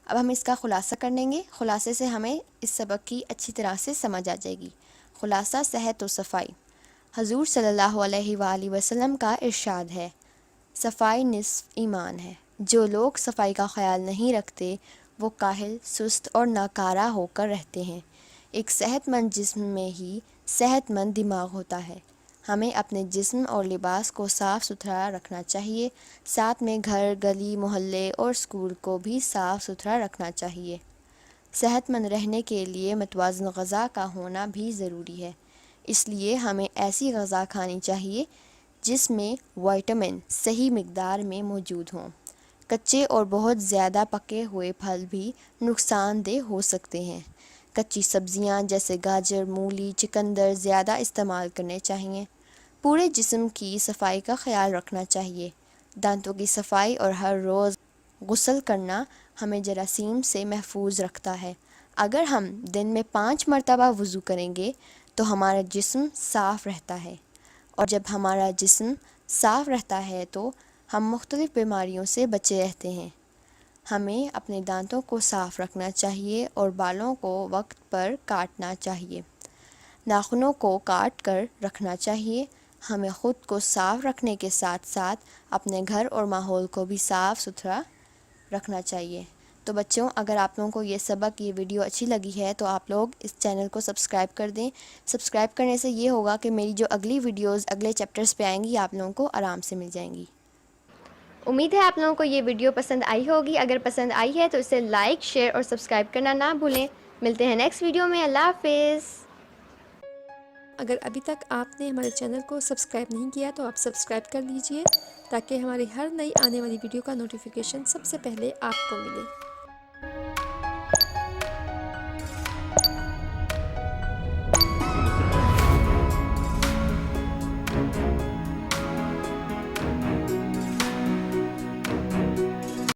اب ہم اس کا خلاصہ کر لیں گے، خلاصے سے ہمیں اس سبق کی اچھی طرح سے سمجھ آ جائے گی۔ خلاصہ صحت و صفائی۔ حضور صلی اللہ علیہ وآلہ وسلم کا ارشاد ہے، صفائی نصف ایمان ہے۔ جو لوگ صفائی کا خیال نہیں رکھتے وہ کاہل، سست اور ناکارہ ہو کر رہتے ہیں۔ ایک صحت مند جسم میں ہی صحت مند دماغ ہوتا ہے۔ ہمیں اپنے جسم اور لباس کو صاف ستھرا رکھنا چاہیے، ساتھ میں گھر، گلی، محلے اور اسکول کو بھی صاف ستھرا رکھنا چاہیے۔ صحت مند رہنے کے لیے متوازن غذا کا ہونا بھی ضروری ہے، اس لیے ہمیں ایسی غذا کھانی چاہیے جس میں وٹامن صحیح مقدار میں موجود ہوں۔ کچے اور بہت زیادہ پکے ہوئے پھل بھی نقصان دہ ہو سکتے ہیں۔ کچی سبزیاں جیسے گاجر، مولی، چقندر زیادہ استعمال کرنے چاہیے۔ پورے جسم کی صفائی کا خیال رکھنا چاہیے۔ دانتوں کی صفائی اور ہر روز غسل کرنا ہمیں جراثیم سے محفوظ رکھتا ہے۔ اگر ہم دن میں 5 مرتبہ وضو کریں گے تو ہمارا جسم صاف رہتا ہے، اور جب ہمارا جسم صاف رہتا ہے تو ہم مختلف بیماریوں سے بچے رہتے ہیں۔ ہمیں اپنے دانتوں کو صاف رکھنا چاہیے اور بالوں کو وقت پر کاٹنا چاہیے۔ ناخنوں کو کاٹ کر رکھنا چاہیے۔ ہمیں خود کو صاف رکھنے کے ساتھ ساتھ اپنے گھر اور ماحول کو بھی صاف ستھرا رکھنا چاہیے۔ تو بچوں، اگر آپ لوگوں کو یہ سبق، یہ ویڈیو اچھی لگی ہے تو آپ لوگ اس چینل کو سبسکرائب کر دیں۔ سبسکرائب کرنے سے یہ ہوگا کہ میری جو اگلی ویڈیوز اگلے چیپٹرز پہ آئیں گی آپ لوگوں کو آرام سے مل جائیں گی۔ امید ہے آپ لوگوں کو یہ ویڈیو پسند آئی ہوگی۔ اگر پسند آئی ہے تو اسے لائک، شیئر اور سبسکرائب کرنا نہ بھولیں۔ ملتے ہیں نیکسٹ ویڈیو میں۔ اللہ حافظ۔ اگر ابھی تک آپ نے ہمارے چینل کو سبسکرائب نہیں کیا تو آپ سبسکرائب کر لیجئے تاکہ ہماری ہر نئی آنے والی ویڈیو کا نوٹیفیکیشن سب سے پہلے آپ کو ملے۔